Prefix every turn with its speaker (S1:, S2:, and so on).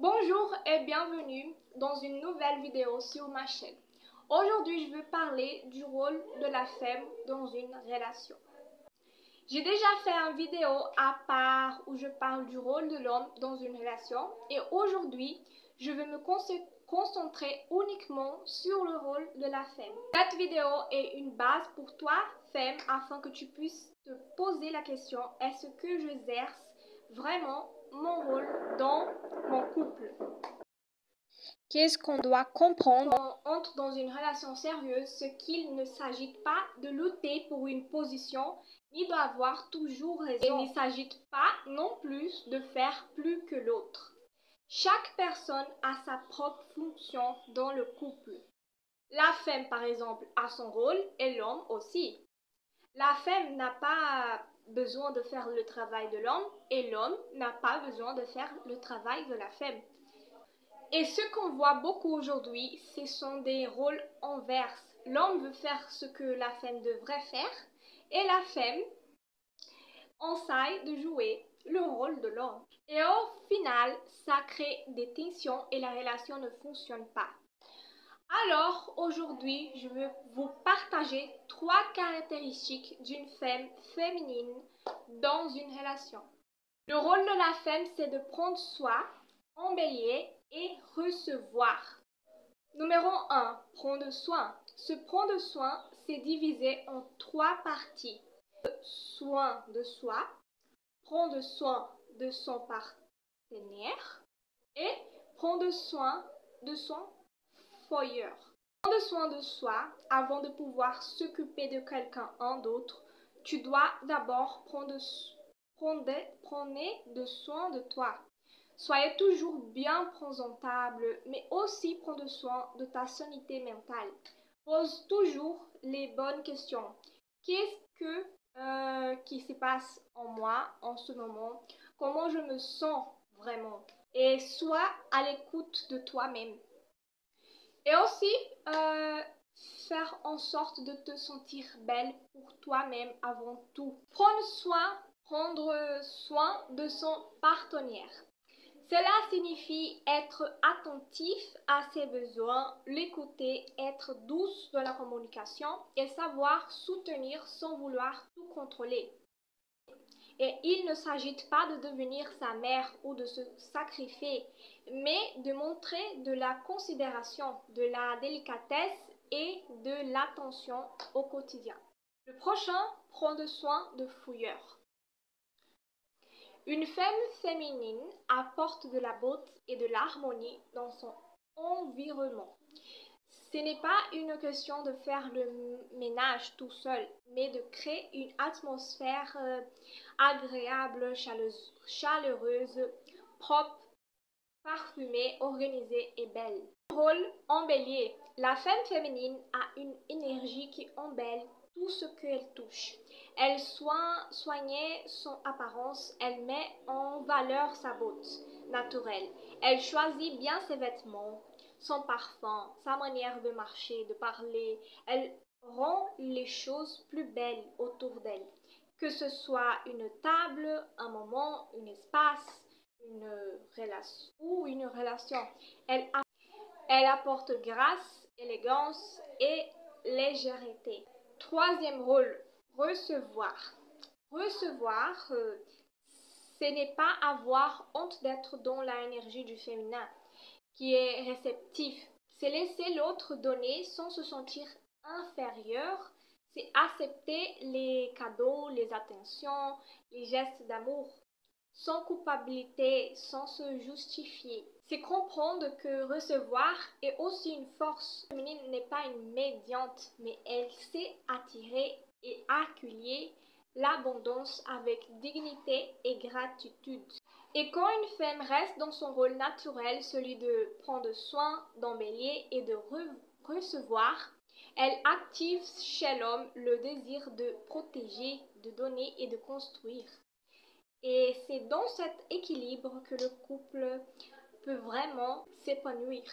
S1: Bonjour et bienvenue dans une nouvelle vidéo sur ma chaîne. Aujourd'hui, je veux parler du rôle de la femme dans une relation. J'ai déjà fait une vidéo à part où je parle du rôle de l'homme dans une relation et aujourd'hui, je vais me concentrer uniquement sur le rôle de la femme. Cette vidéo est une base pour toi, femme, afin que tu puisses te poser la question: est-ce que j'exerce vraiment mon rôle dans mon couple? Qu'est-ce qu'on doit comprendre quand on entre dans une relation sérieuse? Ce qu'il ne s'agit pas de lutter pour une position ni d'avoir toujours raison. Il ne s'agit pas non plus de faire plus que l'autre. Chaque personne a sa propre fonction dans le couple. La femme, par exemple, a son rôle et l'homme aussi. La femme n'a pas besoin de faire le travail de l'homme et l'homme n'a pas besoin de faire le travail de la femme. Et ce qu'on voit beaucoup aujourd'hui, ce sont des rôles inverses. L'homme veut faire ce que la femme devrait faire et la femme essaie de jouer le rôle de l'homme. Et au final, ça crée des tensions et la relation ne fonctionne pas. Alors, aujourd'hui, je veux vous partager 3 caractéristiques d'une femme féminine dans une relation. Le rôle de la femme, c'est de prendre soin, embellir et recevoir. Numéro 1, prendre soin. Se prendre soin, c'est divisé en 3 parties. Soin de soi, prendre soin de son partenaire et prendre soin de son foyer. Prendre soin de soi, avant de pouvoir s'occuper de quelqu'un d'autre, tu dois d'abord prendre soin de toi. Soyez toujours bien présentable, mais aussi prendre soin de ta santé mentale. Pose toujours les bonnes questions. Qu'est-ce qui se passe en moi en ce moment? Comment je me sens vraiment? Et sois à l'écoute de toi-même. Et aussi, faire en sorte de te sentir belle pour toi-même avant tout. Prendre soin de son partenaire. Cela signifie être attentif à ses besoins, l'écouter, être douce dans la communication et savoir soutenir sans vouloir tout contrôler. Et il ne s'agit pas de devenir sa mère ou de se sacrifier, mais de montrer de la considération, de la délicatesse et de l'attention au quotidien. Le prochain, prendre soin de fouilleur. Une femme féminine apporte de la beauté et de l'harmonie dans son environnement. Ce n'est pas une question de faire le ménage tout seul, mais de créer une atmosphère agréable, chaleureuse, propre, parfumée, organisée et belle. Rôle embellir. La femme féminine a une énergie qui embellit tout ce qu'elle touche. Elle soigne son apparence, elle met en valeur sa beauté naturelle. Elle choisit bien ses vêtements, son parfum, sa manière de marcher, de parler. Elle rend les choses plus belles autour d'elle. Que ce soit une table, un moment, un espace, une relation. Elle apporte grâce, élégance et légèreté. Troisième rôle, recevoir. Recevoir, ce n'est pas avoir honte d'être dans l'énergie du féminin, qui est réceptif. C'est laisser l'autre donner sans se sentir inférieur. C'est accepter les cadeaux, les attentions, les gestes d'amour, sans culpabilité, sans se justifier. C'est comprendre que recevoir est aussi une force. La féminine n'est pas une médiante, mais elle sait attirer et accueillir l'abondance avec dignité et gratitude. Et quand une femme reste dans son rôle naturel, celui de prendre soin, d'embellir et de recevoir, elle active chez l'homme le désir de protéger, de donner et de construire. Et c'est dans cet équilibre que le couple peut vraiment s'épanouir.